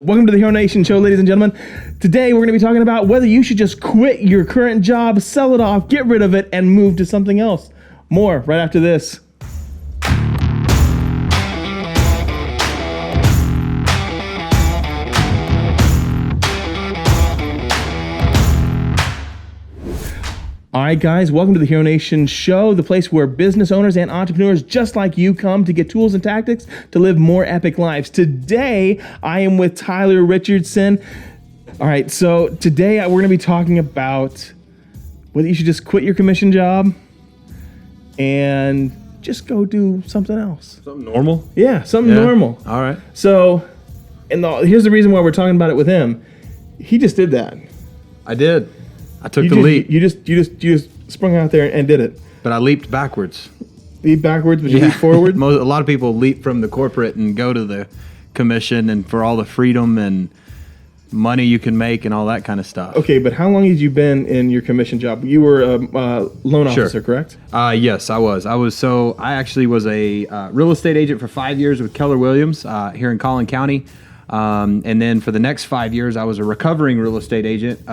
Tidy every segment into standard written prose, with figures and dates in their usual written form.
Welcome to the Hero Nation Show, ladies and gentlemen. Today, we're going to be talking about whether you should just quit your current job, sell it off, get rid of it, and move to something else. More right after this. All right, guys, welcome to the Hero Nation Show, the place where business owners and entrepreneurs just like you come to get tools and tactics to live more epic lives. Today, I am with Tyler Richardson. All right, so today we're going to be talking about whether you should just quit your commission job and just go do something else. Something normal? Yeah, something normal. All right. So, here's the reason why we're talking about it with him. He just did that. I did. I took the leap. You just sprung out there and did it. But I leaped backwards. Leap backwards, but you leap forward? A lot of people leap from the corporate and go to the commission and for all the freedom and money you can make and all that kind of stuff. Okay, but how long had you been in your commission job? You were a loan officer, correct? Yes, I was. I actually was a real estate agent for 5 years with Keller Williams here in Collin County. And then for the next 5 years, I was a recovering real estate agent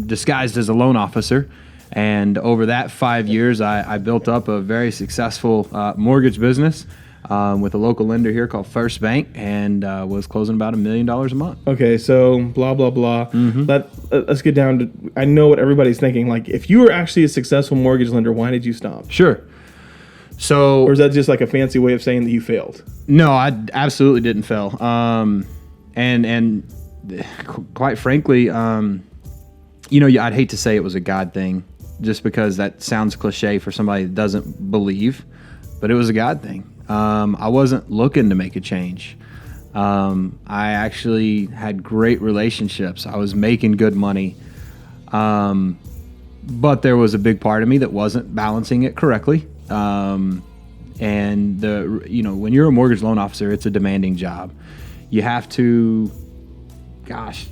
disguised as a loan officer. And over that 5 years, I built up a very successful mortgage business with a local lender here called First Bank, and was closing about $1 million a month. Okay, so blah, blah, blah. Let's get down to, I know what everybody's thinking. Like, if you were actually a successful mortgage lender, why did you stop? Sure. So, or is that just like a fancy way of saying that you failed? No, I absolutely didn't fail. And quite frankly, I'd hate to say it was a God thing, just because that sounds cliche for somebody that doesn't believe, but it was a God thing. I wasn't looking to make a change. I actually had great relationships. I was making good money. But there was a big part of me that wasn't balancing it correctly. And when you're a mortgage loan officer, it's a demanding job. You have to,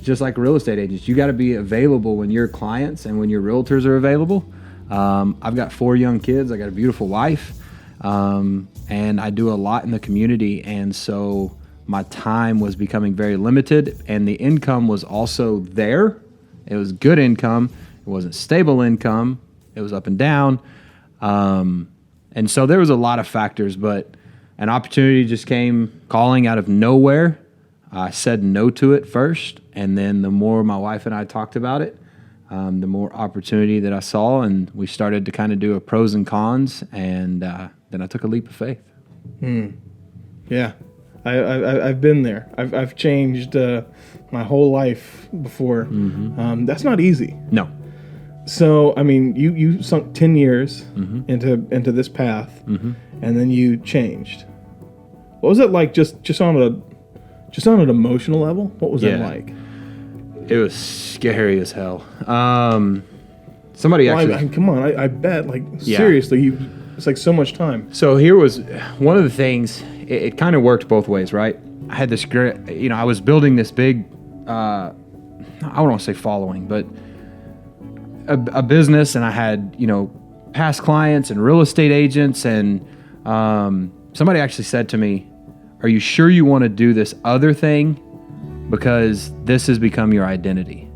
just like real estate agents, you got to be available when your clients and when your realtors are available. I've got 4 young kids. I got a beautiful wife. And I do a lot in the community. And so my time was becoming very limited, and the income was also there. It was good income. It wasn't stable income. It was up and down. And so there was a lot of factors, but an opportunity just came calling out of nowhere. I said no to it first, and then the more my wife and I talked about it, the more opportunity that I saw, and we started to kind of do a pros and cons, and then I took a leap of faith. Yeah, I've been there. I've changed my whole life before. That's not easy. No. So, I mean, you sunk 10 years into this path, and then you changed. What was it like just on an emotional level? What was it like? It was scary as hell. Somebody actually... I mean, come on, I bet, seriously, it's like so much time. So here was one of the things, it kind of worked both ways, right? I had this great, I was building this big, I don't want to say following, but a business, and I had, past clients and real estate agents, and somebody actually said to me, "Are you sure you want to do this other thing? Because this has become your identity."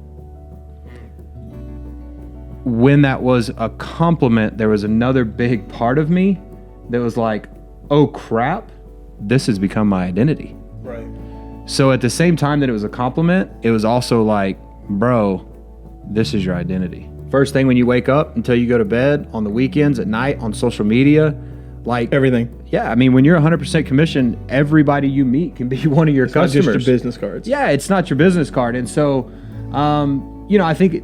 When that was a compliment, there was another big part of me that was like, oh crap, this has become my identity. Right. So at the same time that it was a compliment, it was also like, bro, this is your identity. First thing when you wake up until you go to bed, on the weekends, at night, on social media, like everything. Yeah, I mean, when you're 100% commission, everybody you meet can be one of your customers. Not just your business cards. Yeah, it's not your business card. And so, I think,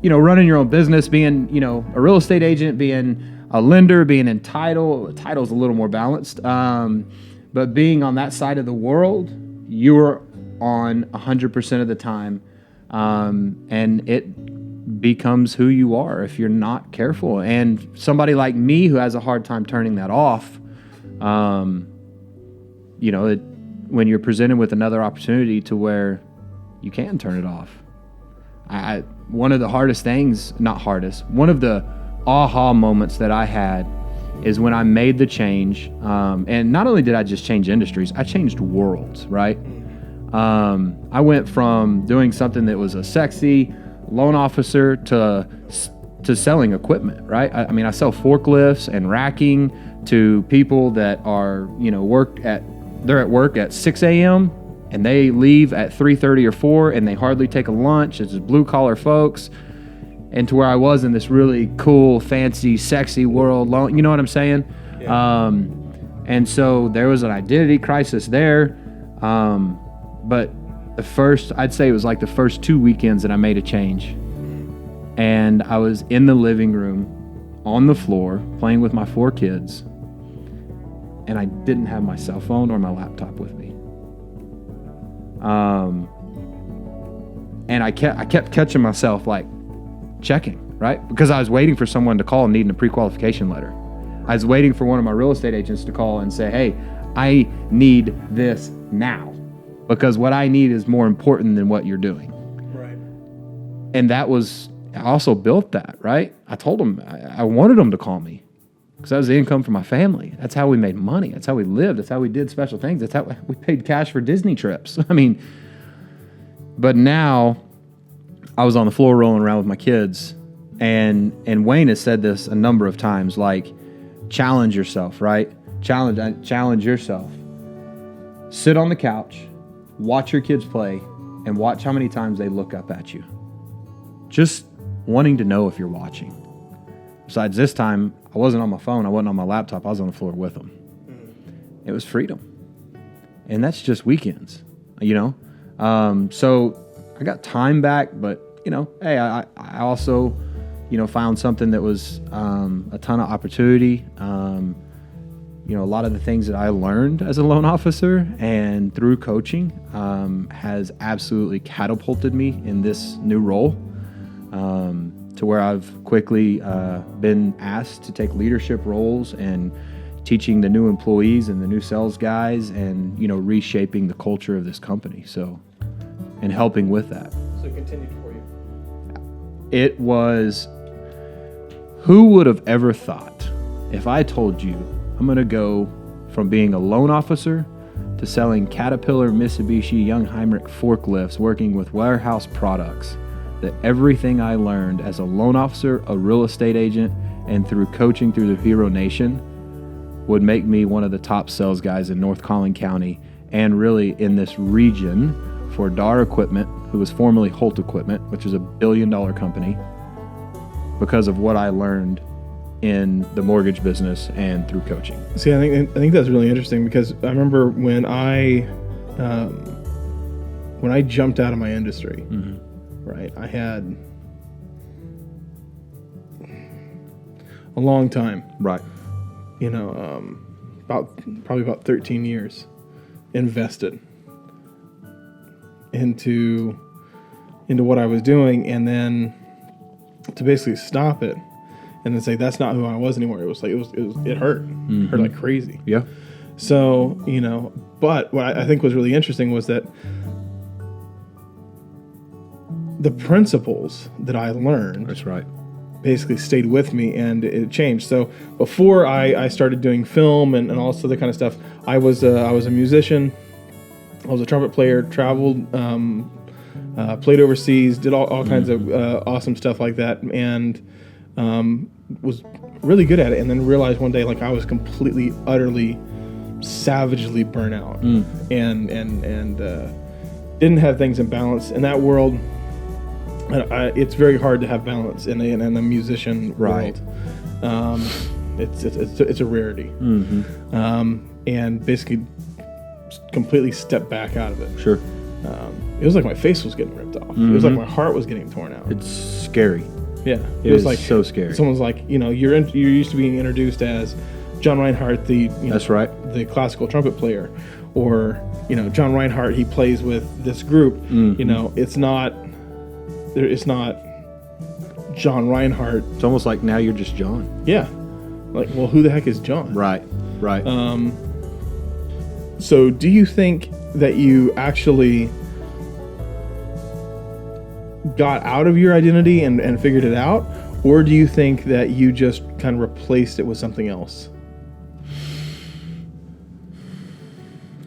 running your own business, being, a real estate agent, being a lender, being in title's a little more balanced. But being on that side of the world, you're on 100% of the time. And it becomes who you are if you're not careful. And somebody like me who has a hard time turning that off, when you're presented with another opportunity to where you can turn it off. One of the hardest things, not hardest, one of the aha moments that I had is when I made the change. And not only did I just change industries, I changed worlds, right? I went from doing something that was a sexy loan officer to selling equipment, right? I mean, I sell forklifts and racking to people that are, they're at work at 6 a.m. and they leave at 3:30 or 4 and they hardly take a lunch. It's just blue collar folks. And to where I was in this really cool, fancy, sexy world, you know what I'm saying? Yeah. And so there was an identity crisis there. But I'd say it was like the first 2 weekends that I made a change. And I was in the living room on the floor playing with my 4 kids. And I didn't have my cell phone or my laptop with me. And I kept catching myself like checking, right? Because I was waiting for someone to call needing a pre-qualification letter. I was waiting for one of my real estate agents to call and say, hey, I need this now. Because what I need is more important than what you're doing. Right. And I also built that, right? I told them I wanted them to call me because that was the income for my family. That's how we made money. That's how we lived. That's how we did special things. That's how we paid cash for Disney trips. I mean, but now I was on the floor rolling around with my kids, and Wayne has said this a number of times, like, challenge yourself, right? Challenge yourself. Sit on the couch, watch your kids play, and watch how many times they look up at you. Just wanting to know if you're watching. Besides this time, I wasn't on my phone. I wasn't on my laptop. I was on the floor with them. It was freedom. And that's just weekends, So I got time back, but, hey, I also, found something that was a ton of opportunity. A lot of the things that I learned as a loan officer and through coaching has absolutely catapulted me in this new role. To where I've quickly been asked to take leadership roles and teaching the new employees and the new sales guys and, reshaping the culture of this company. So, and helping with that. So it continued for you. It was, who would have ever thought if I told you I'm going to go from being a loan officer to selling Caterpillar, Mitsubishi, Jungheinrich forklifts, working with warehouse products, that everything I learned as a loan officer, a real estate agent, and through coaching through the Hero Nation would make me one of the top sales guys in North Collin County and really in this region for Dar Equipment, who was formerly Holt Equipment, which is $1 billion company, because of what I learned in the mortgage business and through coaching. See, I think that's really interesting because I remember when I jumped out of my industry, mm-hmm. Right, I had a long time, right? Probably about 13 years invested into what I was doing, and then to basically stop it and then say that's not who I was anymore. It was like it hurt. Mm-hmm. It hurt like crazy. Yeah. So, but what I think was really interesting was that the principles that I learned, that's right, basically stayed with me and it changed. So before I started doing film and all this other kind of stuff, I was a musician. I was a trumpet player, traveled, played overseas, did all kinds of awesome stuff like that, and was really good at it. And then realized one day, like, I was completely, utterly, savagely burnt out, and didn't have things in balance in that world. It's very hard to have balance in a musician right. world. It's a rarity, mm-hmm. And basically completely stepped back out of it. Sure. It was like my face was getting ripped off. Mm-hmm. It was like my heart was getting torn out. It's scary. Yeah, it was like so scary. Someone's like, you're used to being introduced as John Rinehart, that's right, the classical trumpet player, or John Rinehart, he plays with this group. Mm-hmm. It's not John Rinehart. It's almost like now you're just John. Yeah, like, well, who the heck is John? Right. So do you think that you actually got out of your identity and figured it out, or do you think that you just kind of replaced it with something else?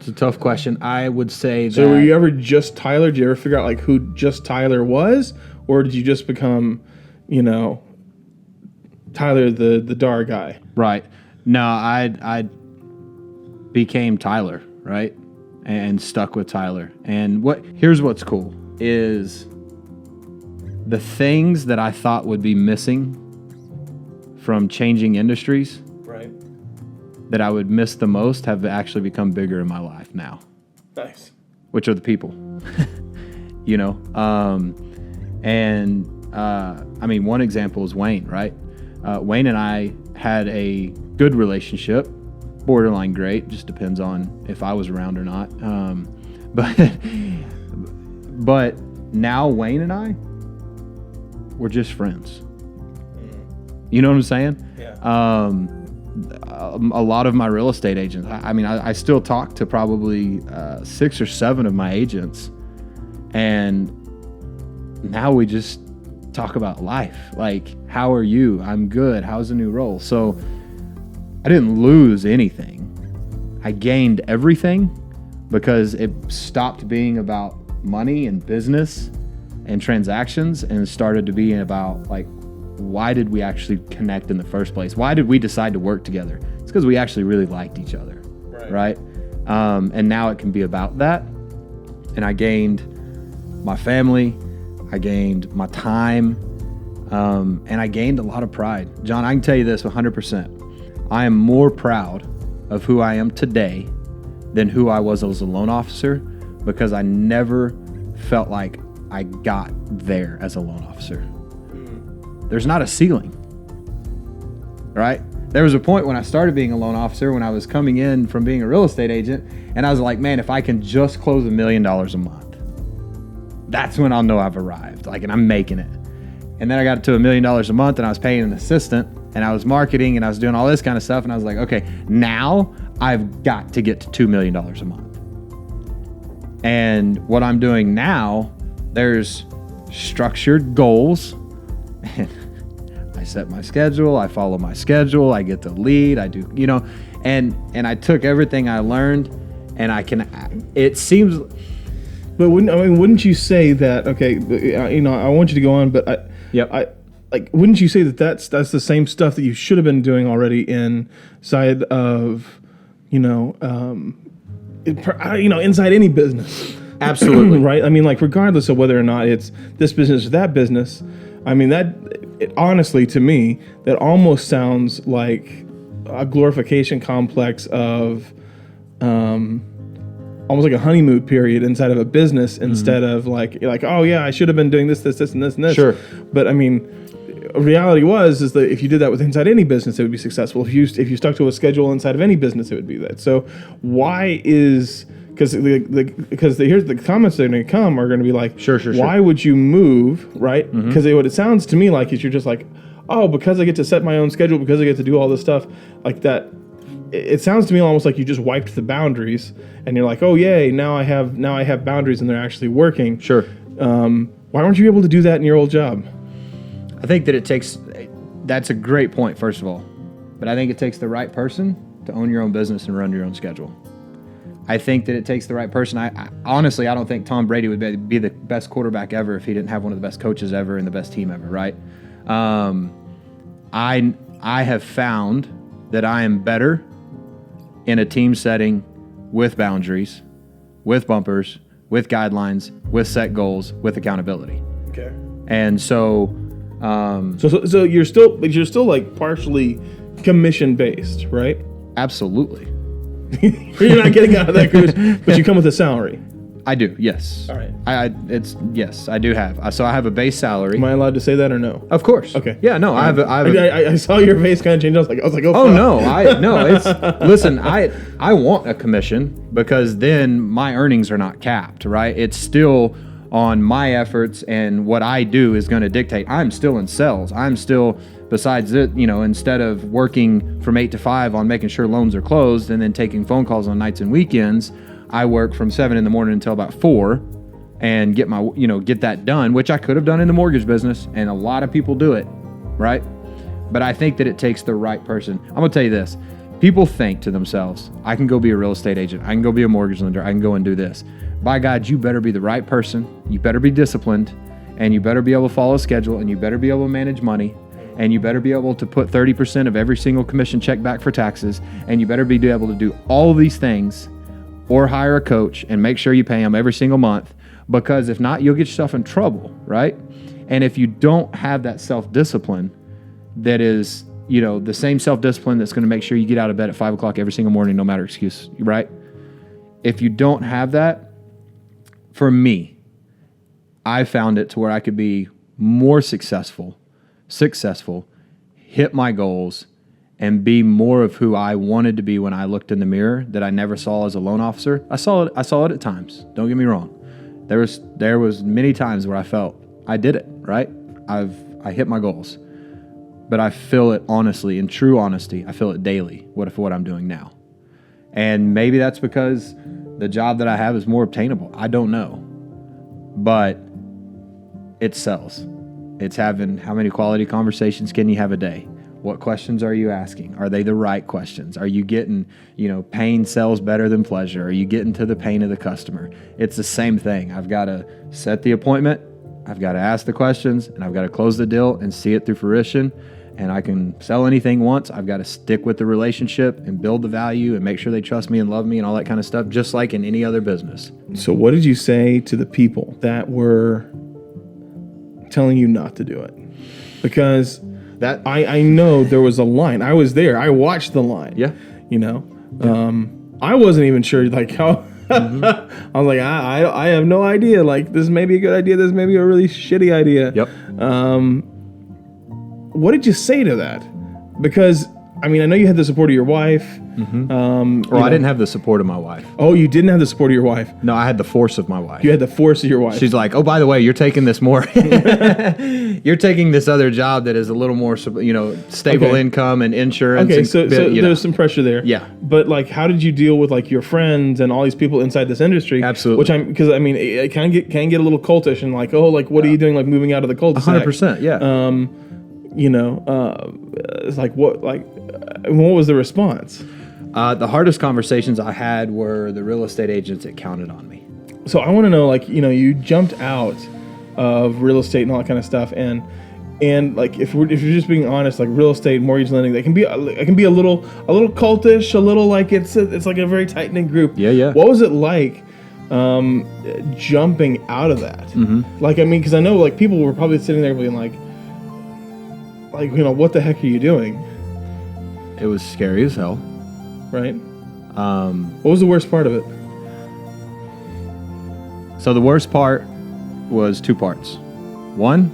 It's a tough question. I would say that. So were you ever just Tyler? Did you ever figure out like who just Tyler was? Or did you just become, Tyler the DAR guy? Right. No, I became Tyler, right? And stuck with Tyler. And here's what's cool is the things that I thought would be missing from changing industries, right, that I would miss the most have actually become bigger in my life now. Nice. Which are the people. One example is Wayne, right? Wayne and I had a good relationship, borderline great, just depends on if I was around or not. But now Wayne and I, we're just friends. You know what I'm saying? Yeah. A lot of my real estate agents, I still talk to probably 6 or 7 of my agents, and now we just talk about life. Like, how are you? I'm good. How's the new role? So I didn't lose anything. I gained everything because it stopped being about money and business and transactions and started to be about, like, why did we actually connect in the first place? Why did we decide to work together? It's because we actually really liked each other, right? And now it can be about that. And I gained my family, I gained my time, and I gained a lot of pride. John, I can tell you this 100%. I am more proud of who I am today than who I was as a loan officer, because I never felt like I got there as a loan officer. There's not a ceiling, right? There was a point when I started being a loan officer, when I was coming in from being a real estate agent, and I was like, man, if I can just close $1 million a month, that's when I'll know I've arrived, and I'm making it. And then I got to $1 million a month, and I was paying an assistant, and I was marketing, and I was doing all this kind of stuff, and I was like, okay, now I've got to get to $2 million a month. And what I'm doing now, there's structured goals, and I set my schedule, I follow my schedule, I get the lead, I do, and I took everything I learned, and it seems. But wouldn't you say that? Okay, I want you to go on, but wouldn't you say that that's the same stuff that you should have been doing already inside of, inside any business? Absolutely. Right. Regardless of whether or not it's this business or that business. Honestly, to me, that almost sounds like a glorification complex of, almost like a honeymoon period inside of a business, instead of like, oh yeah, I should have been doing this, and this, and this. Sure. But reality is that if you did that with inside any business, it would be successful. If you stuck to a schedule inside of any business, it would be that. So why is, because here's the comments that are going to come are going to be like, sure. Why would you move, right? Because what it sounds to me like is you're just like, oh, because I get to set my own schedule, because I get to do all this stuff like that. It sounds to me almost like you just wiped the boundaries, and you're like, oh yay, now I have boundaries, and they're actually working. Sure. Why weren't you able to do that in your old job? I think that that's a great point, first of all, but I think it takes the right person to own your own business and run your own schedule. I think that it takes the right person. I honestly, I don't think Tom Brady would be the best quarterback ever if he didn't have one of the best coaches ever and the best team ever, right? I have found that I am better in a team setting with boundaries, with bumpers, with guidelines, with set goals, with accountability. Okay. And so you're still like partially commission based, right? Absolutely. You're not getting out of that cruise, but you come with a salary. I do, yes. All right. Yes, I do have. So I have a base salary. Am I allowed to say that or no? Of course. Okay. Yeah, no, I saw your face kind of change. I was like, listen, I want a commission, because then my earnings are not capped, right? It's still on my efforts, and what I do is going to dictate. I'm still in sales. I'm still, besides it, instead of working from 8 to 5 on making sure loans are closed and then taking phone calls on nights and weekends, I work from 7 in the morning until about 4 and get that done, which I could have done in the mortgage business, and a lot of people do it, right? But I think that it takes the right person. I'm going to tell you this. People think to themselves, I can go be a real estate agent. I can go be a mortgage lender. I can go and do this. By God, you better be the right person. You better be disciplined, and you better be able to follow a schedule, and you better be able to manage money, and you better be able to put 30% of every single commission check back for taxes, and you better be able to do all of these things, or hire a coach and make sure you pay them every single month, because if not, you'll get yourself in trouble, right? And if you don't have that self-discipline, that is, the same self-discipline that's going to make sure you get out of bed at 5 o'clock every single morning, no matter excuse, right? If you don't have that, for me, I found it to where I could be more successful, hit my goals, and be more of who I wanted to be when I looked in the mirror that I never saw as a loan officer. I saw it at times. Don't get me wrong. There was many times where I felt I did it, right? I hit my goals. But I feel it honestly, in true honesty, I feel it daily, what I'm doing now. And maybe that's because the job that I have is more obtainable. I don't know. But it sells. It's having, how many quality conversations can you have a day? What questions are you asking? Are they the right questions? Are you getting, pain sells better than pleasure? Are you getting to the pain of the customer? It's the same thing. I've got to set the appointment. I've got to ask the questions, and I've got to close the deal and see it through fruition. And I can sell anything once. I've got to stick with the relationship and build the value and make sure they trust me and love me and all that kind of stuff, just like in any other business. So what did you say to the people that were telling you not to do it? Because that I know there was a line. I was there. I watched the line. Yeah. I wasn't even sure like how. I was like, I have no idea. Like, this may be a good idea. This may be a really shitty idea. Yep. What did you say to that? Because, I know you had the support of your wife. Mm-hmm. I didn't have the support of my wife. Oh, you didn't have the support of your wife? No, I had the force of my wife. You had the force of your wife. She's like, oh, by the way, you're taking this more. You're taking this other job that is a little more, stable income and insurance. Okay, so there's some pressure there. Yeah. But, like, how did you deal with, like, your friends and all these people inside this industry? Absolutely. Because it can get a little cultish and, like, what are you doing, like, moving out of the cul-de-sac? 100%, yeah. It's like, what was the response? The hardest conversations I had were the real estate agents that counted on me. So I want to know, like, you jumped out of real estate and all that kind of stuff, and like if you're just being honest, like real estate, mortgage lending, it can be a little cultish, a little like it's like a very tight knit group. Yeah. What was it like jumping out of that? Mm-hmm. Like, because I know like people were probably sitting there being like, what the heck are you doing? It was scary as hell. Right. What was the worst part of it? So the worst part was two parts. One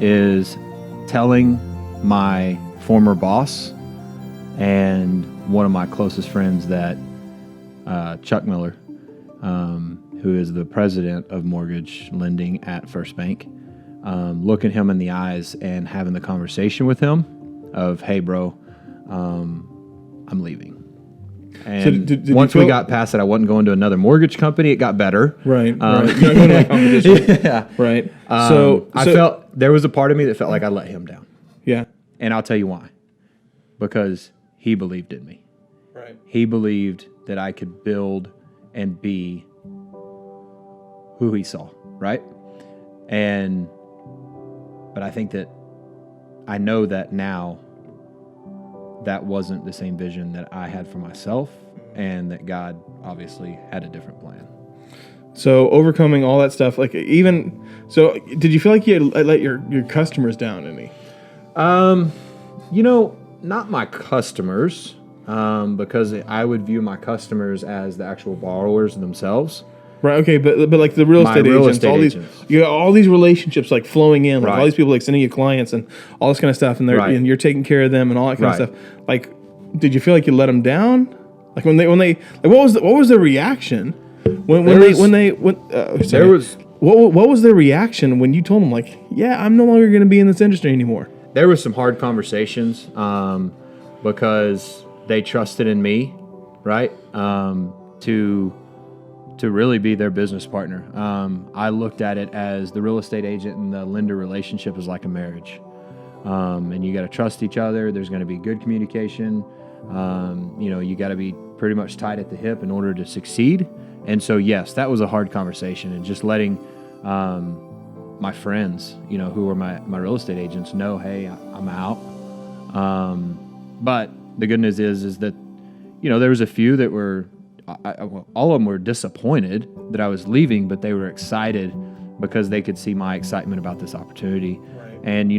is telling my former boss and one of my closest friends that Chuck Miller, who is the president of mortgage lending at First Bank, looking him in the eyes and having the conversation with him of, hey, bro, I'm leaving. And so did once we got past it, I wasn't going to another mortgage company. It got better. Right. You're not going to competition. Yeah. Right. So I felt there was a part of me that felt like I let him down. Yeah. And I'll tell you why. Because he believed in me. Right. He believed that I could build and be who he saw. Right. But I think that I know that now that wasn't the same vision that I had for myself, and that God obviously had a different plan. So overcoming all that stuff, like did you feel like you had let your customers down any? Not my customers, because I would view my customers as the actual borrowers themselves. Right. Okay. But like the real estate agents, you got all these relationships like flowing in, like all these people like sending you clients and all this kind of stuff, and and you're taking care of them and all that kind of stuff. Like, did you feel like you let them down? Like when they like what was their reaction what was their reaction when you told them like, yeah, I'm no longer going to be in this industry anymore? There was some hard conversations because they trusted in me, right? To really be their business partner. I looked at it as the real estate agent and the lender relationship is like a marriage. And you got to trust each other. There's going to be good communication. You got to be pretty much tight at the hip in order to succeed. And so, yes, that was a hard conversation, and just letting my friends, who were my real estate agents, know, hey, I'm out. But the good news is that, there was a few that were, all of them were disappointed that I was leaving, but they were excited because they could see my excitement about this opportunity. Right. And,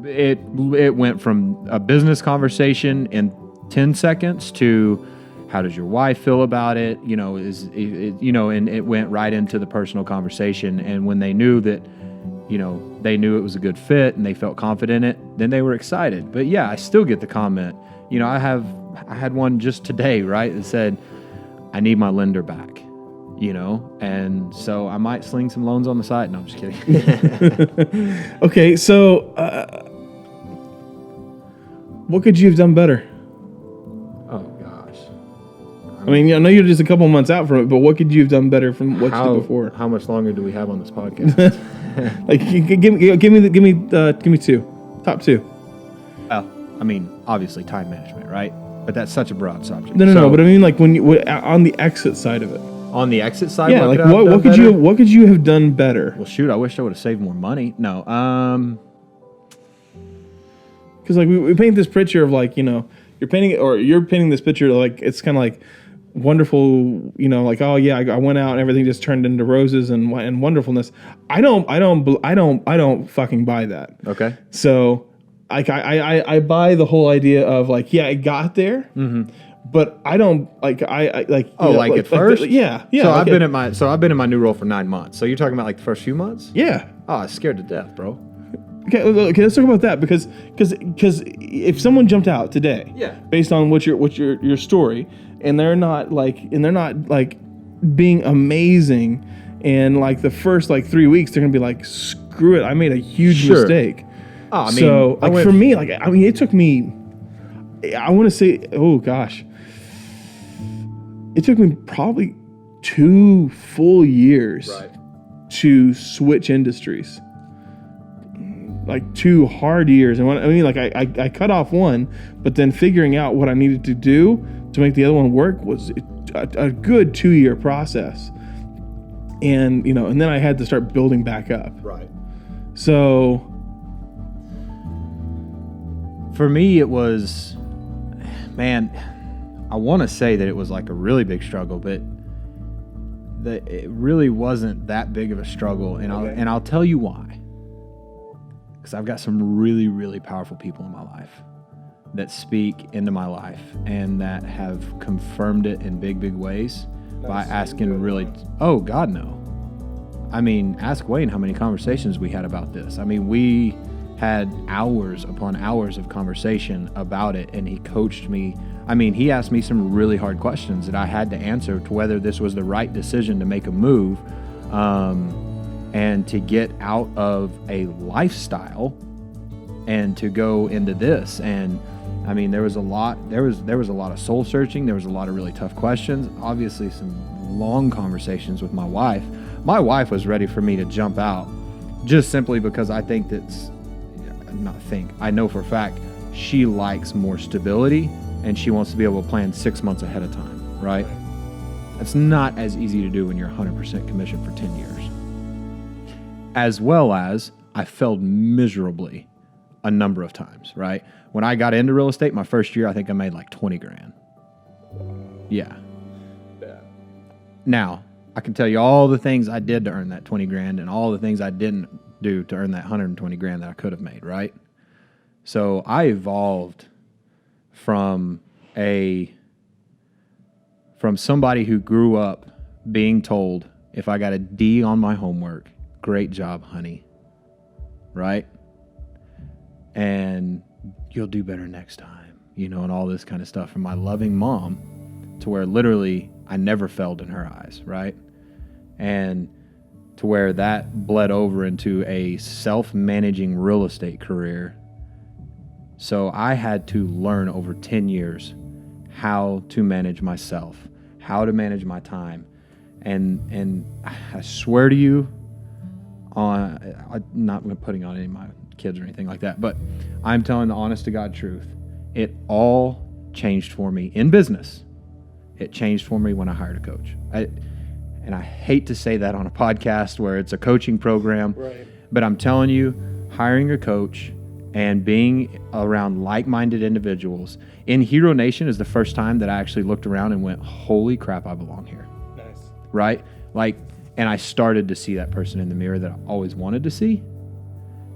it went from a business conversation in 10 seconds to how does your wife feel about it? And it went right into the personal conversation. And when they knew that, they knew it was a good fit and they felt confident in it, then they were excited. But yeah, I still get the comment. I had one just today, right, that said, I need my lender back, and so I might sling some loans on the side. No, I'm just kidding. Okay, so what could you have done better? Oh, gosh. I mean, I know you're just a couple months out from it, but what could you have done better from what you did before? How much longer do we have on this podcast? Like, give me two, top two. Well, I mean, obviously time management, right? But that's such a broad subject. No. But I mean, like when you on the exit side of it. On the exit side, Yeah, like what could you have done better? Well, shoot, I wish I would have saved more money. No, because like we paint this picture of like you're painting this picture like it's kind of like wonderful, like, oh yeah, I went out and everything just turned into roses and wonderfulness. I don't fucking buy that. Okay. So like I buy the whole idea of like, yeah, it got there, but I don't like I like. At first, yeah. So I've been in my new role for 9 months. So you're talking about like the first few months? Yeah. Oh, I was scared to death, bro. Okay, let's talk about that because if someone jumped out today, yeah, based on what your story, and they're not being amazing, and like the first like 3 weeks they're gonna be like, screw it, I made a huge mistake. Oh, I mean, so like for me, like I mean, it took me, I want to say, oh gosh, it took me probably 2 full years to switch industries. Like 2 hard years, and I cut off one, but then figuring out what I needed to do to make the other one work was a good 2-year process, and and then I had to start building back up. Right. So for me, it was, man, I want to say that it was like a really big struggle, but it really wasn't that big of a struggle, and I'll tell you why. Because I've got some really, really powerful people in my life that speak into my life and that have confirmed it in big, big ways by asking really, oh, God, no. I mean, ask Wayne how many conversations we had about this. I mean, we had hours upon hours of conversation about it, and he coached me. I mean, he asked me some really hard questions that I had to answer to whether this was the right decision to make a move. And to get out of a lifestyle and to go into this. And I mean, there was a lot of soul searching. There was a lot of really tough questions. Obviously some long conversations with my wife. My wife was ready for me to jump out just simply because I know for a fact she likes more stability and she wants to be able to plan 6 months ahead of time, right? It's not as easy to do when you're 100% commissioned for 10 years. As well as I failed miserably a number of times, right? When I got into real estate, my first year, I think I made like 20 grand. Yeah. Now, I can tell you all the things I did to earn that 20 grand and all the things I didn't do to earn that 120 grand that I could have made, right? So I evolved from somebody who grew up being told if I got a D on my homework, great job, honey, right? And you'll do better next time, and all this kind of stuff from my loving mom, to where literally I never failed in her eyes, right? And to where that bled over into a self-managing real estate career. So I had to learn over 10 years how to manage myself, how to manage my time. And I swear to you, I'm not putting on any of my kids or anything like that, but I'm telling the honest to God truth. It all changed for me in business. It changed for me when I hired a coach. And I hate to say that on a podcast where it's a coaching program, Right. but I'm telling you, hiring a coach and being around like-minded individuals in Hero Nation is the first time that I actually looked around and went, holy crap, I belong here. Nice. Right? Like, and I started to see that person in the mirror that I always wanted to see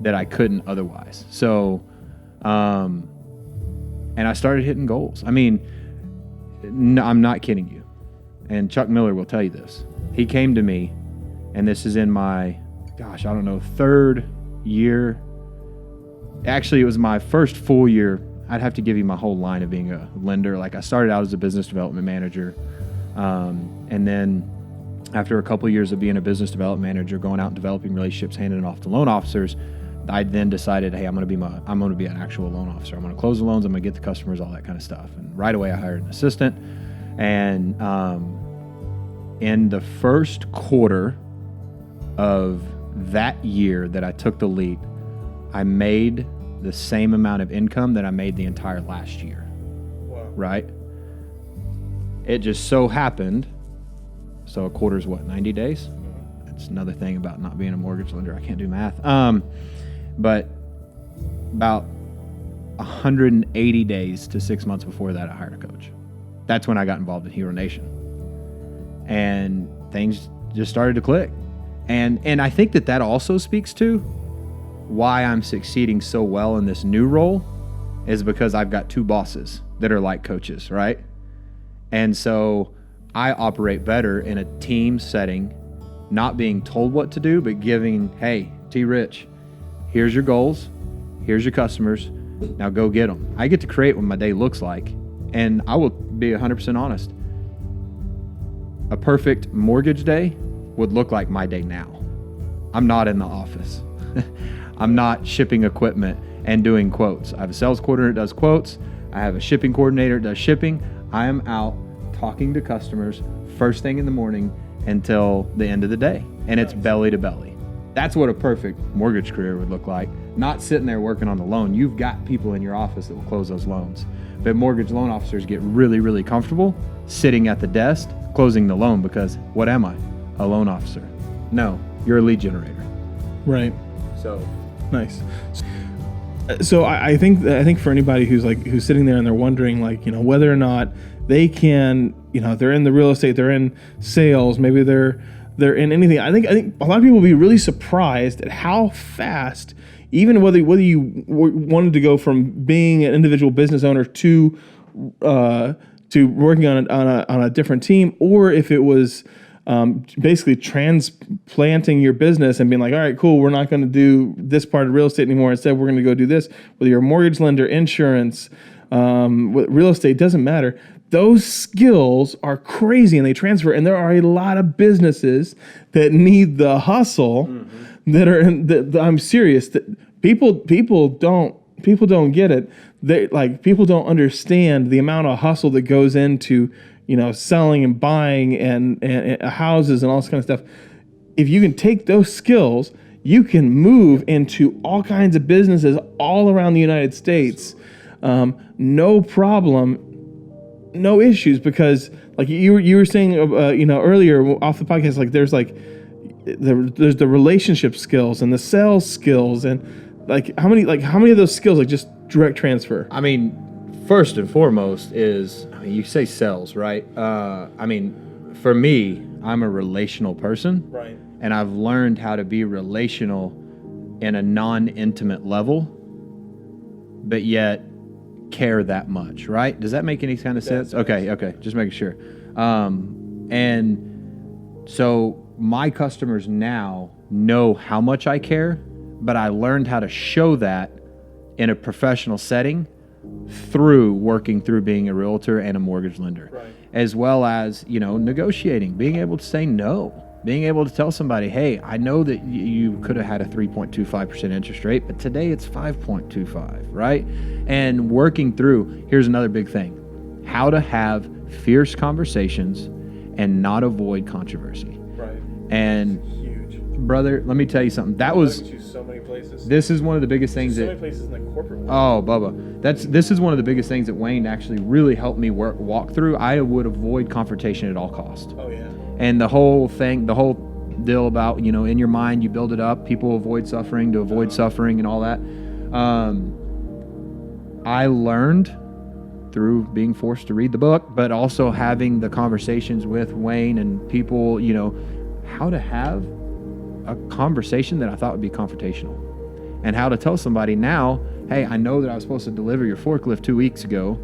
that I couldn't otherwise. So, and I started hitting goals. I mean, no, I'm not kidding you. And Chuck Miller will tell you this. He came to me, and this is in my, gosh, I don't know, third year. Actually, it was my first full year. I'd have to give you my whole line of being a lender. Like, I started out as a business development manager. And then after a couple of years of being a business development manager, going out and developing relationships, handing it off to loan officers, I then decided, hey, I'm going to be an actual loan officer. I'm going to close the loans. I'm going to get the customers, all that kind of stuff. And right away, I hired an assistant. And in the first quarter of that year that I took the lead, I made the same amount of income that I made the entire last year. Wow. Right? It just so happened. So a quarter is what, 90 days? That's another thing about not being a mortgage lender. I can't do math. But about 180 days to 6 months before that, I hired a coach. That's when I got involved in Hero Nation. And things just started to click. And I think that also speaks to why I'm succeeding so well in this new role is because I've got two bosses that are like coaches, right? And so I operate better in a team setting, not being told what to do, but giving, hey, T. Rich, here's your goals, here's your customers, now go get them. I get to create what my day looks like, and I will be 100% honest. A perfect mortgage day would look like my day now. I'm not in the office. I'm not shipping equipment and doing quotes. I have a sales coordinator that does quotes. I have a shipping coordinator that does shipping. I am out talking to customers first thing in the morning until the end of the day, and it's belly to belly. That's what a perfect mortgage career would look like. Not sitting there working on the loan. You've got people in your office that will close those loans. But mortgage loan officers get really, really comfortable sitting at the desk, closing the loan, because what am I? A loan officer. No, you're a lead generator. Right. So nice. So I think for anybody who's sitting there and they're wondering, like, you know, whether or not they can, you know, they're in the real estate, they're in sales, maybe they're in anything. I think a lot of people will be really surprised at how fast, even whether you wanted to go from being an individual business owner to working on a different team, or if it was basically transplanting your business and being like, all right, cool, we're not going to do this part of real estate anymore. Instead, we're going to go do this. Whether you're a mortgage lender, insurance, real estate, doesn't matter. Those skills are crazy and they transfer. And there are a lot of businesses that need the hustle that are I'm serious. That people don't get it. People don't understand the amount of hustle that goes into, you know, selling and buying and houses and all this kind of stuff. If you can take those skills, you can move into all kinds of businesses all around the United States. No problem, no issues, because like you were saying, earlier off the podcast, like there's the relationship skills and the sales skills, and how many of those skills like just direct transfer? I mean, first and foremost is, you say sales, right? For me, I'm a relational person. Right. And I've learned how to be relational in a non-intimate level, but yet care that much, right? Does that make any kind of sense? Okay. Just making sure. And so my customers now know how much I care, but I learned how to show that in a professional setting through working through being a realtor and a mortgage lender, right, as well as, negotiating, being able to say no, being able to tell somebody, hey, I know that you could have had a 3.25% interest rate, but today it's 5.25, right? And working through, here's another big thing, how to have fierce conversations and not avoid controversy. Right. And Huge. brother, let me tell you something. That was, so many places. this is one of the biggest things So many places in the corporate world. oh, Bubba, this is one of the biggest things that Wayne actually really helped me walk through. I would avoid confrontation at all costs. Oh yeah. And the whole deal about, in your mind, you build it up. People avoid suffering to avoid suffering and all that. I learned through being forced to read the book, but also having the conversations with Wayne and people, how to have a conversation that I thought would be confrontational, and how to tell somebody now, hey, I know that I was supposed to deliver your forklift 2 weeks ago.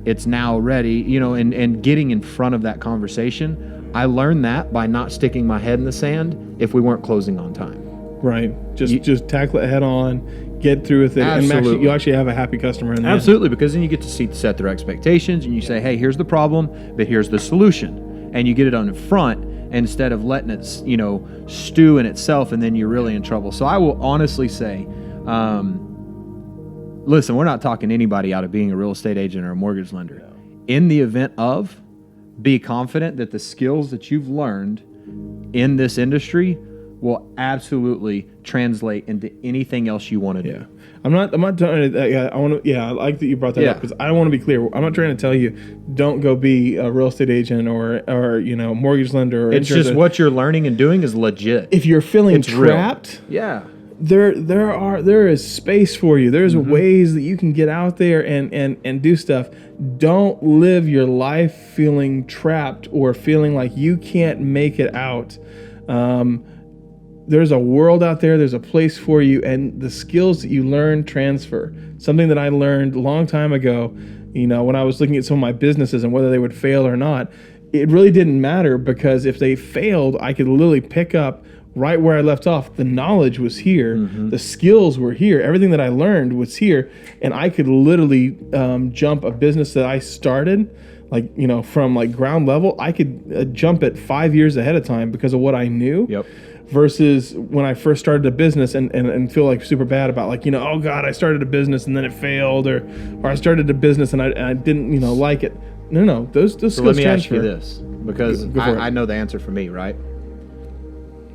It's now ready, and getting in front of that conversation. I learned that by not sticking my head in the sand if we weren't closing on time. Right. Just tackle it head on, get through with it, Absolutely. and you actually have a happy customer in the Absolutely, because then you get to set their expectations, and you say, hey, here's the problem, but here's the solution. And you get it on the front instead of letting it, stew in itself, and then you're really in trouble. So I will honestly say, listen, we're not talking anybody out of being a real estate agent or a mortgage lender. No. In the event of, be confident that the skills that you've learned in this industry will absolutely translate into anything else you want to do. Yeah. I'm not trying to, I like that you brought that up, because I want to be clear. I'm not trying to tell you, don't go be a real estate agent or mortgage lender. Or It's just what you're learning and doing is legit. If you're feeling trapped, Yeah. there is space for you. There's ways that you can get out there and do stuff. Don't live your life feeling trapped or feeling like you can't make it out. There's a world out there. There's a place for you, and the skills that you learn transfer. Something that I learned a long time ago, when I was looking at some of my businesses and whether they would fail or not, it really didn't matter, because if they failed, I could literally pick up right where I left off. The knowledge was here. The skills were here. Everything that I learned was here, and I could literally jump a business that I started, from ground level. I could jump it 5 years ahead of time because of what I knew. Yep. Versus when I first started a business and feel like super bad about oh God, I started a business and then it failed, or I started a business and I didn't like it. No, those skills So let me transfer. ask you this, because Go for it. I know the answer for me, right?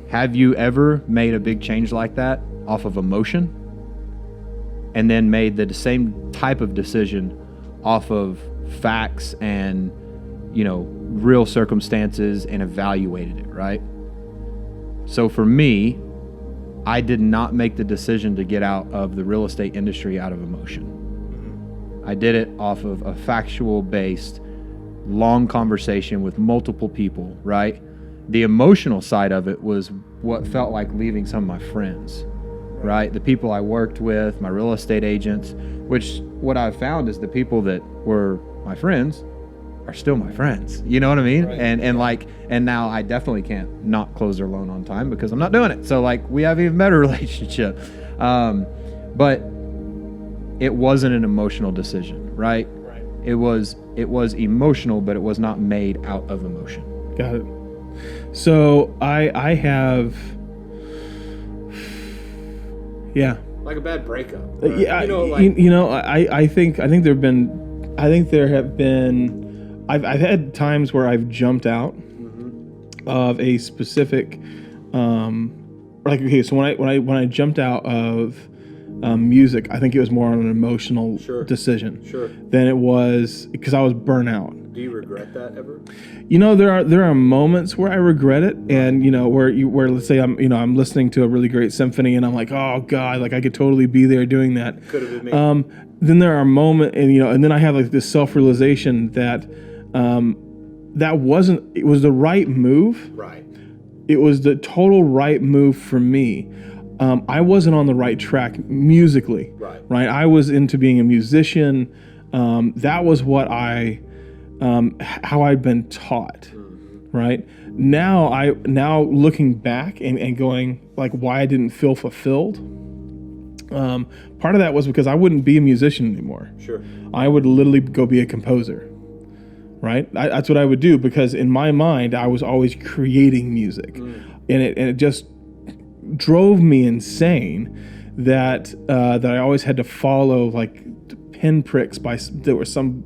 Have you ever made a big change like that off of emotion, and then made the same type of decision off of facts and real circumstances and evaluated it, right? So for me, I did not make the decision to get out of the real estate industry out of emotion. I did it off of a factual based, long conversation with multiple people, right? The emotional side of it was what felt like leaving some of my friends, right? The people I worked with, my real estate agents, which what I've found is the people that were my friends are still my friends. You know what I mean? Right. And now I definitely can't not close their loan on time because I'm not doing it. So we have an even better relationship. But it wasn't an emotional decision, right? Right. It was emotional, but it was not made out of emotion. Got it. So I have, yeah. Like a bad breakup. Yeah, I think there have been. I've had times where I've jumped out of a specific, so when I jumped out of music, I think it was more on an emotional decision than it was because I was burnt out. Do you regret that ever? There are moments where I regret it, and where let's say I'm listening to a really great symphony and I'm like, oh God, I could totally be there doing that. Could have been me. Then there are moments, and then I have this self-realization that it was the right move. Right. It was the total right move for me. I wasn't on the right track musically. Right. I was into being a musician. That was what how I'd been taught. Right. Now looking back and going why I didn't feel fulfilled. Part of that was because I wouldn't be a musician anymore. Sure. I would literally go be a composer. Right? That's what I would do, because in my mind, I was always creating music. And it just drove me insane that I always had to follow pinpricks that were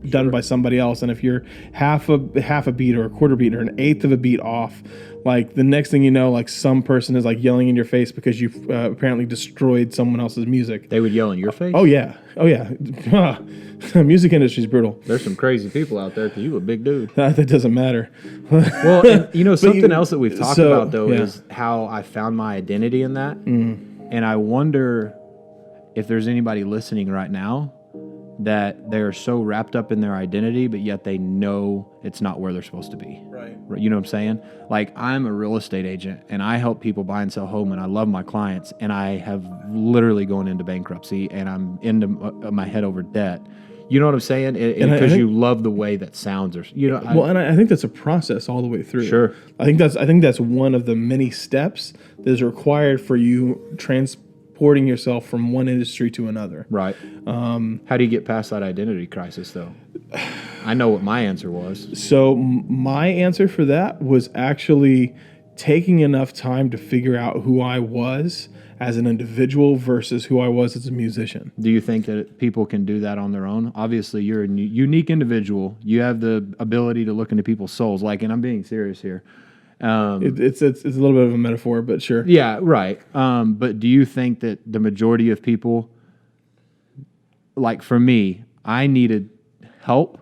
done by somebody else, and if you're half a beat or a quarter beat or an eighth of a beat off, like the next thing you know, like some person is like yelling in your face because you've apparently destroyed someone else's music. They would yell in your face? Oh yeah. Music industry is brutal. There's some crazy people out there because you a big dude. That doesn't matter. Well, and, something else that we've talked about though is how I found my identity in that, and I wonder if there's anybody listening right now that they're so wrapped up in their identity, but yet they know it's not where they're supposed to be. Right. You know what I'm saying? Like, I'm a real estate agent, and I help people buy and sell home, and I love my clients, and I have literally gone into bankruptcy, and I'm into my head over debt. You know what I'm saying? Because you love the way that sounds, or and I think that's a process all the way through. Sure. I think that's one of the many steps that is required for you transporting yourself from one industry to another. Right. How do you get past that identity crisis, though? I know what my answer was. So my answer for that was actually taking enough time to figure out who I was as an individual versus who I was as a musician. Do you think that people can do that on their own? Obviously, you're a unique individual. You have the ability to look into people's souls. Like, and I'm being serious here. It's a little bit of a metaphor, but sure. Yeah, right. But do you think that the majority of people, like for me, I needed help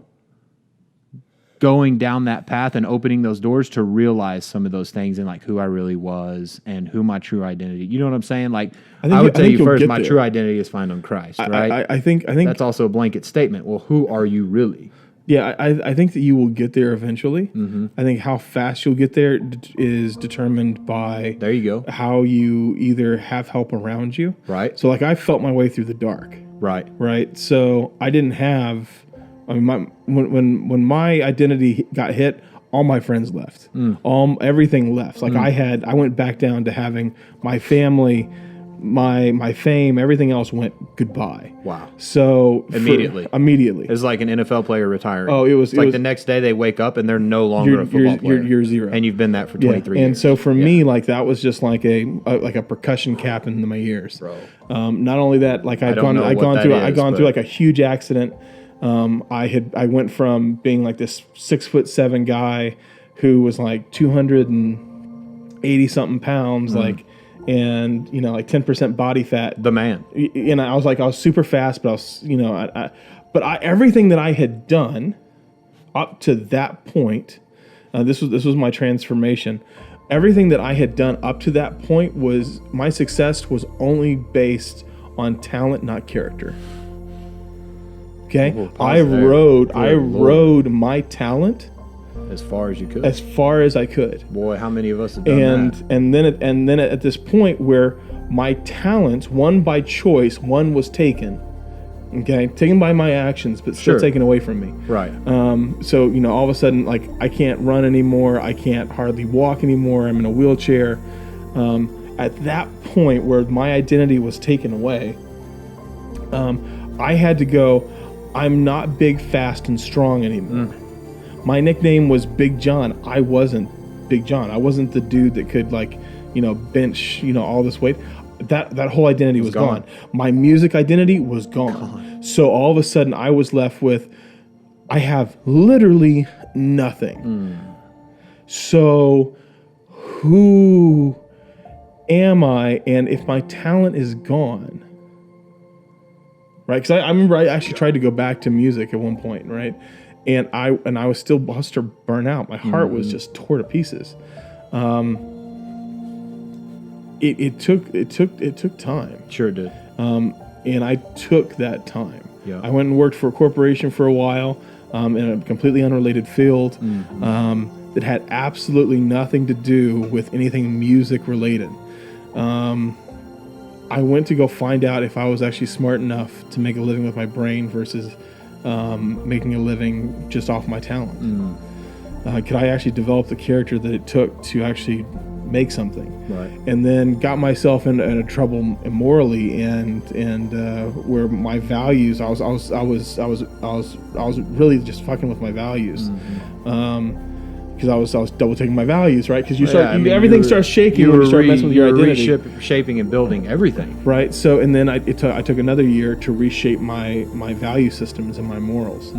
going down that path and opening those doors to realize some of those things and like who I really was and who my true identity. You know what I'm saying? Like, I would tell you first, my true identity is found in Christ, right? I think that's also a blanket statement. Well, who are you really? Yeah, I think that you will get there eventually. Mm-hmm. I think how fast you'll get there is determined by there you go how you either have help around you. Right. So like I felt my way through the dark. Right. So I didn't have. I mean, when my identity got hit, all my friends left. Everything left. Like I went back down to having my family, my fame, everything else went goodbye. Wow. So immediately. It's like an NFL player retiring. Oh, it was the next day they wake up and they're no longer a football player. You're zero. And you've been that for 23 years. And so for me, like that was just like a percussion cap in my ears. Bro. Not only that, like I'd gone through like a huge accident. I went from being like this 6'7" guy who was like 280 something pounds, like, and like 10% body fat. The man. And I was super fast, but I was, everything that I had done up to that point, this was my transformation. Everything that I had done up to that point was my success was only based on talent, not character. Okay, I rode my talent as far as you could, as far as I could. Boy, how many of us have done that? And then at this point where my talents, one by choice, one was taken. Okay, taken by my actions, but still taken away from me. Right. So all of a sudden, like I can't run anymore. I can't hardly walk anymore. I'm in a wheelchair. At that point where my identity was taken away, I had to go. I'm not big, fast, and strong anymore. My nickname was Big John. I wasn't Big John. I wasn't the dude that could bench, all this weight. That whole identity was gone. My music identity was gone. So all of a sudden I was left with, I have literally nothing. So who am I? And if my talent is gone, right? Because I remember I actually tried to go back to music at one point, right? And I was still burnt out. My heart was just tore to pieces. It took time. Sure it did. And I took that time. Yeah. I went and worked for a corporation for a while in a completely unrelated field that had absolutely nothing to do with anything music related. I went to go find out if I was actually smart enough to make a living with my brain versus making a living just off my talent. Could I actually develop the character that it took to actually make something? Right. And then got myself into trouble immorally and where my values, I was really just fucking with my values. because I was double taking my values, right? Because everything starts shaking you when you start messing with your identity. Reshaping and building everything. Right. So, and then I took another year to reshape my value systems and my morals.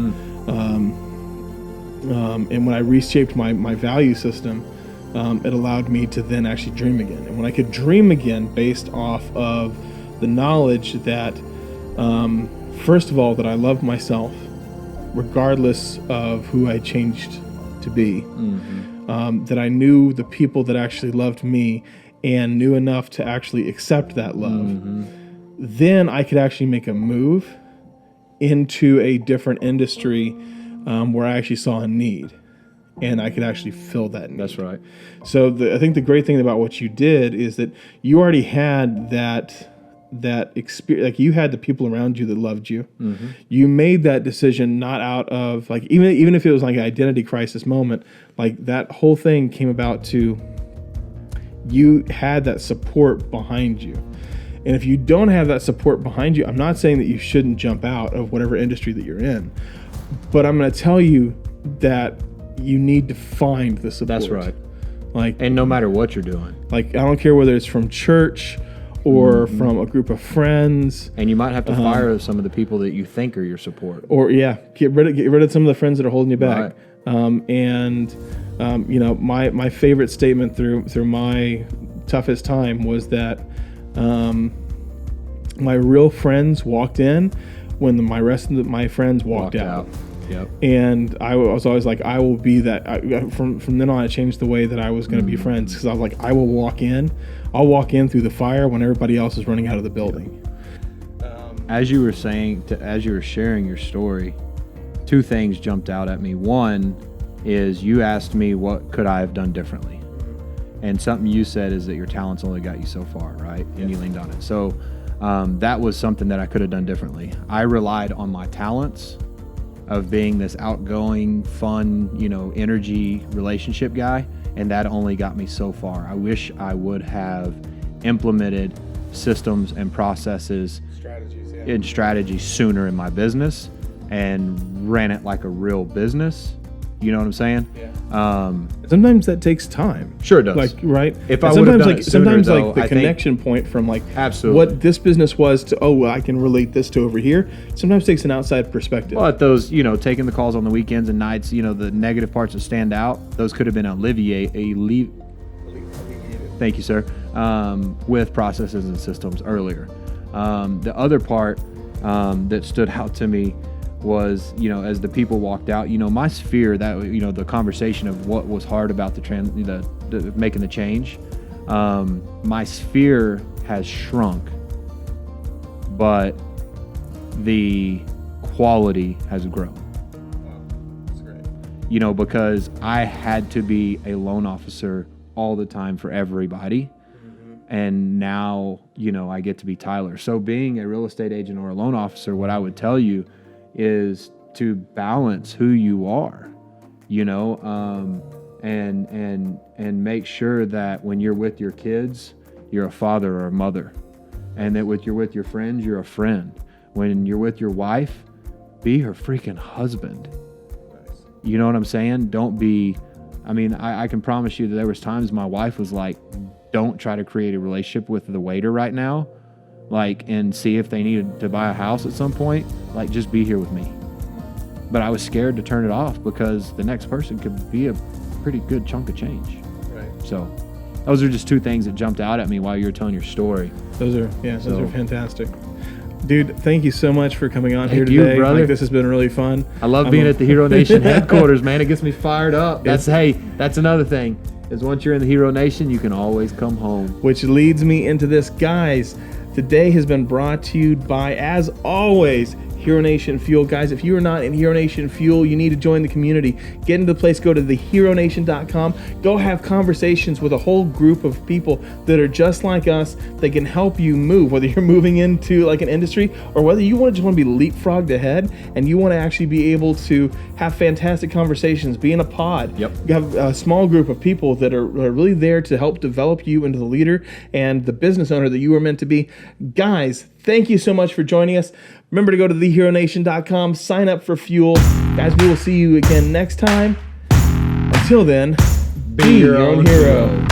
And when I reshaped my value system, it allowed me to then actually dream again. And when I could dream again based off of the knowledge that, first of all, that I love myself, regardless of who I changed to be, that I knew the people that actually loved me and knew enough to actually accept that love, then I could actually make a move into a different industry where I actually saw a need and I could actually fill that need. That's right. So I think the great thing about what you did is that you already had that experience. Like, you had the people around you that loved you. You made that decision not out of, like, even if it was like an identity crisis moment, like that whole thing came about to, you had that support behind you. And if you don't have that support behind you, I'm not saying that you shouldn't jump out of whatever industry that you're in, but I'm going to tell you that you need to find the support. That's right. Like, and no matter what you're doing, like, I don't care whether it's from church or from a group of friends. And you might have to fire some of the people that you think are your support. Or get rid of some of the friends that are holding you back. Right. My favorite statement through my toughest time was that my real friends walked in when my rest of my friends walked out. Yep. And I was always like, I will be that. From then on, I changed the way that I was going to be friends, because I was like, I will walk in. I'll walk in through the fire when everybody else is running out of the building. As you were sharing your story, two things jumped out at me. One is you asked me what could I have done differently, and something you said is that your talents only got you so far, right? And you leaned on it. So that was something that I could have done differently. I relied on my talents of being this outgoing, fun, energy relationship guy, and that only got me so far. I wish I would have implemented systems and processes and strategies sooner in my business and ran it like a real business. You know what I'm saying? Yeah. Sometimes that takes time. Sure it does. Like, right? If I would have done it sooner, sometimes though, like the connection point from like absolutely what this business was to, I can relate this to over here. Sometimes takes an outside perspective. Well, at those, taking the calls on the weekends and nights, the negative parts that stand out, those could have been alleviated. Thank you, sir. With processes and systems earlier. The other part that stood out to me was, as the people walked out, my sphere, that, the conversation of what was hard about the making the change, my sphere has shrunk, but the quality has grown. Wow, that's great. Because I had to be a loan officer all the time for everybody. And now, I get to be Tyler. So being a real estate agent or a loan officer, what I would tell you is to balance who you are, and make sure that when you're with your kids, you're a father or a mother, and that you're with your friends, you're a friend. When you're with your wife, be her freaking husband. Nice. You know what I'm saying? Don't be. I can promise you that there was times my wife was like, "Don't try to create a relationship with the waiter right now." And see if they needed to buy a house at some point, just be here with me. But I was scared to turn it off because the next person could be a pretty good chunk of change. Right. So those are just two things that jumped out at me while you were telling your story. Those are fantastic. Dude, thank you so much for coming on here today. Thank you, brother. This has been really fun. I love being at the Hero Nation headquarters, man. It gets me fired up. That's another thing, is once you're in the Hero Nation, you can always come home. Which leads me into this, guys. Today has been brought to you by, as always, Hero Nation Fuel. Guys, if you are not in Hero Nation Fuel, you need to join the community. Get into the place, go to theheronation.com. Go have conversations with a whole group of people that are just like us that can help you move, whether you're moving into like an industry or whether you just want to be leapfrogged ahead and you want to actually be able to have fantastic conversations, be in a pod. Yep. You have a small group of people that are really there to help develop you into the leader and the business owner that you are meant to be. Guys, thank you so much for joining us. Remember to go to theheronation.com, sign up for Fuel. Guys, we will see you again next time. Until then, be your own hero.